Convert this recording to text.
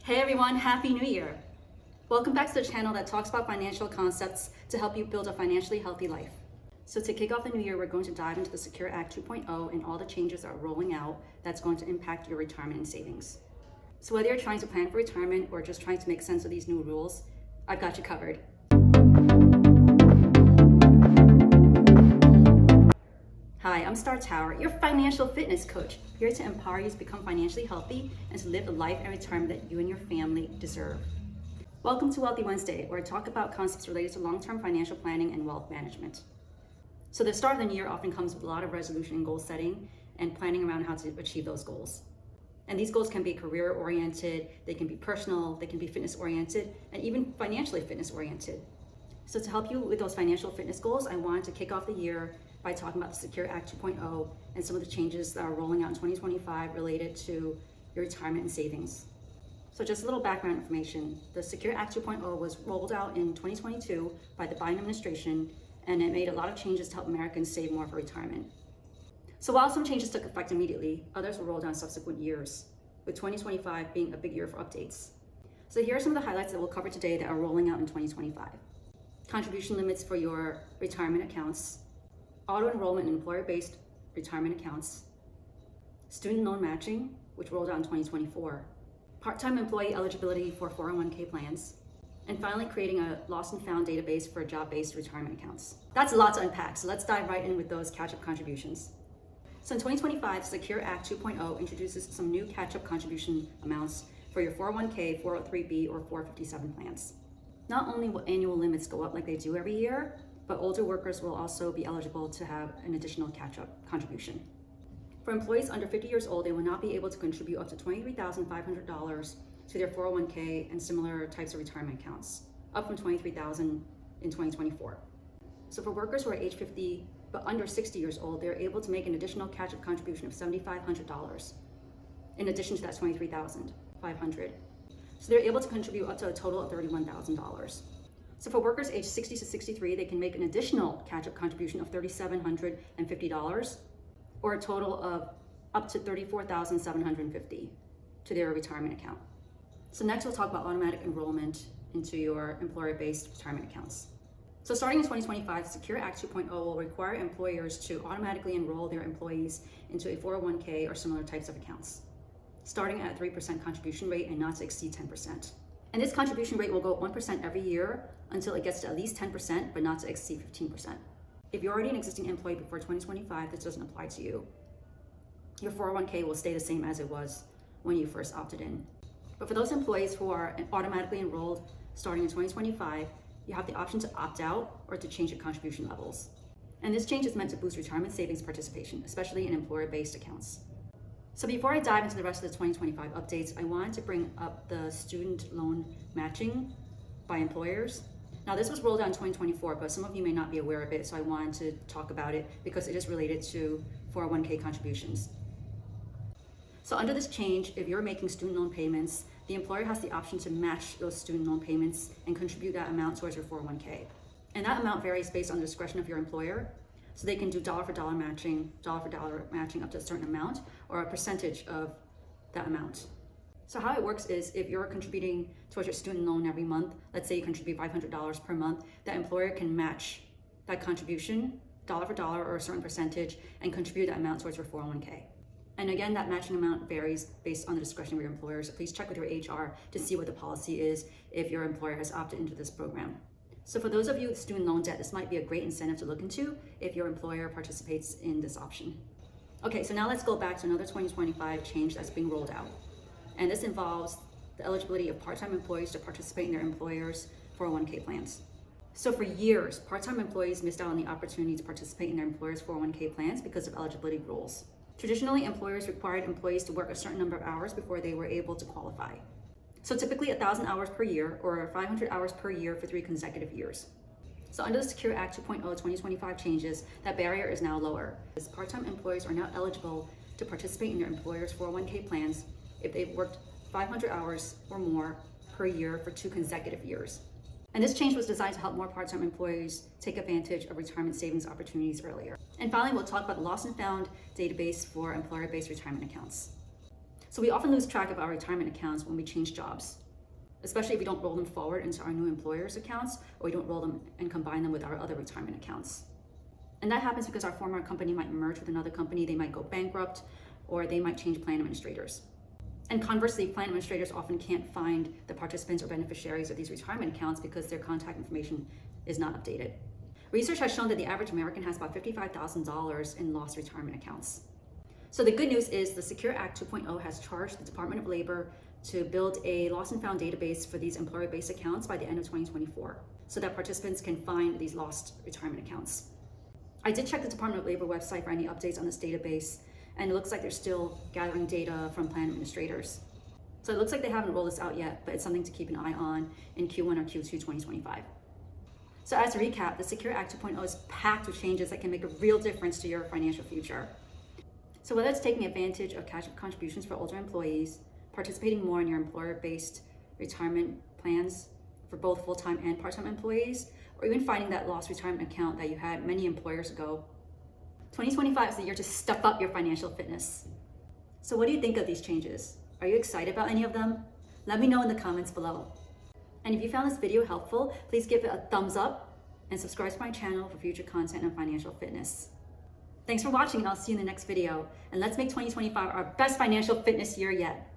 Hey everyone, Happy New Year! Welcome back to the channel that talks about financial concepts to help you build a financially healthy life. So to kick off the new year, we're going to dive into the Secure Act 2.0 and all the changes that are rolling out that's going to impact your retirement and savings. So whether you're trying to plan for retirement or just trying to make sense of these new rules, I've got you covered. Hi, I'm Starr Taur, your financial fitness coach, here to empower you to become financially healthy and to live the life and retirement that you and your family deserve. Welcome to Wealthy Wednesday, where I talk about concepts related to long-term financial planning and wealth management. So the start of the new year often comes with a lot of resolution and goal setting and planning around how to achieve those goals. And these goals can be career-oriented, they can be personal, they can be fitness-oriented, and even financially fitness-oriented. So to help you with those financial fitness goals, I wanted to kick off the year by talking about the Secure Act 2.0 and some of the changes that are rolling out in 2025 related to your retirement and savings. So just a little background information. The Secure Act 2.0 was rolled out in 2022 by the Biden administration, and it made a lot of changes to help Americans save more for retirement. So while some changes took effect immediately, others were rolled out in subsequent years, with 2025 being a big year for updates. So here are some of the highlights that we'll cover today that are rolling out in 2025. Contribution limits for your retirement accounts, auto-enrollment in employer-based retirement accounts, student loan matching, which rolled out in 2024, part-time employee eligibility for 401k plans, and finally creating a lost and found database for job-based retirement accounts. That's a lot to unpack, so let's dive right in with those catch-up contributions. So in 2025, Secure Act 2.0 introduces some new catch-up contribution amounts for your 401k, 403b, or 457 plans. Not only will annual limits go up like they do every year, but older workers will also be eligible to have an additional catch-up contribution. For employees under 50 years old, they will not be able to contribute up to $23,500 to their 401k and similar types of retirement accounts, up from $23,000 in 2024. So for workers who are age 50 but under 60 years old, they're able to make an additional catch-up contribution of $7,500 in addition to that $23,500. So they're able to contribute up to a total of $31,000. So for workers aged 60 to 63, they can make an additional catch-up contribution of $3,750, or a total of up to $34,750 to their retirement account. So next we'll talk about automatic enrollment into your employer-based retirement accounts. So starting in 2025, Secure Act 2.0 will require employers to automatically enroll their employees into a 401k or similar types of accounts, starting at a 3% contribution rate and not to exceed 10%. And this contribution rate will go up 1% every year until it gets to at least 10%, but not to exceed 15%. If you're already an existing employee before 2025, this doesn't apply to you. Your 401k will stay the same as it was when you first opted in. But for those employees who are automatically enrolled starting in 2025, you have the option to opt out or to change your contribution levels. And this change is meant to boost retirement savings participation, especially in employer-based accounts. So before I dive into the rest of the 2025 updates, I wanted to bring up the student loan matching by employers. Now this was rolled out in 2024, but some of you may not be aware of it, so I wanted to talk about it because it is related to 401k contributions. So under this change, if you're making student loan payments, the employer has the option to match those student loan payments and contribute that amount towards your 401k. And that amount varies based on the discretion of your employer. So they can do dollar for dollar matching up to a certain amount, or a percentage of that amount. So how it works is if you're contributing towards your student loan every month, let's say you contribute $500 per month, that employer can match that contribution dollar for dollar or a certain percentage and contribute that amount towards your 401k. And again, that matching amount varies based on the discretion of your employer. So please check with your HR to see what the policy is if your employer has opted into this program. So for those of you with student loan debt, this might be a great incentive to look into if your employer participates in this option. Okay, so now let's go back to another 2025 change that's being rolled out. And this involves the eligibility of part-time employees to participate in their employers' 401k plans. So for years, part-time employees missed out on the opportunity to participate in their employers' 401k plans because of eligibility rules. Traditionally, employers required employees to work a certain number of hours before they were able to qualify. So typically 1,000 hours per year or 500 hours per year for 3 consecutive years. So under the Secure Act 2.0 2025 changes, that barrier is now lower. As part-time employees are now eligible to participate in their employer's 401k plans if they've worked 500 hours or more per year for 2 consecutive years. And this change was designed to help more part-time employees take advantage of retirement savings opportunities earlier. And finally, we'll talk about the lost and found database for employer-based retirement accounts. So we often lose track of our retirement accounts when we change jobs, especially if we don't roll them forward into our new employer's accounts, or we don't roll them and combine them with our other retirement accounts. And that happens because our former company might merge with another company, they might go bankrupt, or they might change plan administrators. And conversely, plan administrators often can't find the participants or beneficiaries of these retirement accounts because their contact information is not updated. Research has shown that the average American has about $55,000 in lost retirement accounts. So the good news is the Secure Act 2.0 has charged the Department of Labor to build a lost and found database for these employer-based accounts by the end of 2024, so that participants can find these lost retirement accounts. I did check the Department of Labor website for any updates on this database, and it looks like they're still gathering data from plan administrators. So it looks like they haven't rolled this out yet, but it's something to keep an eye on in Q1 or Q2 2025. So as a recap, the Secure Act 2.0 is packed with changes that can make a real difference to your financial future. So whether it's taking advantage of Catchup contributions for older employees, participating more in your employer-based retirement plans for both full-time and part-time employees, or even finding that lost retirement account that you had many employers ago, 2025 is the year to step up your financial fitness. So what do you think of these changes? Are you excited about any of them? Let me know in the comments below. And if you found this video helpful, please give it a thumbs up and subscribe to my channel for future content on financial fitness. Thanks for watching, and I'll see you in the next video. And let's make 2025 our best financial fitness year yet.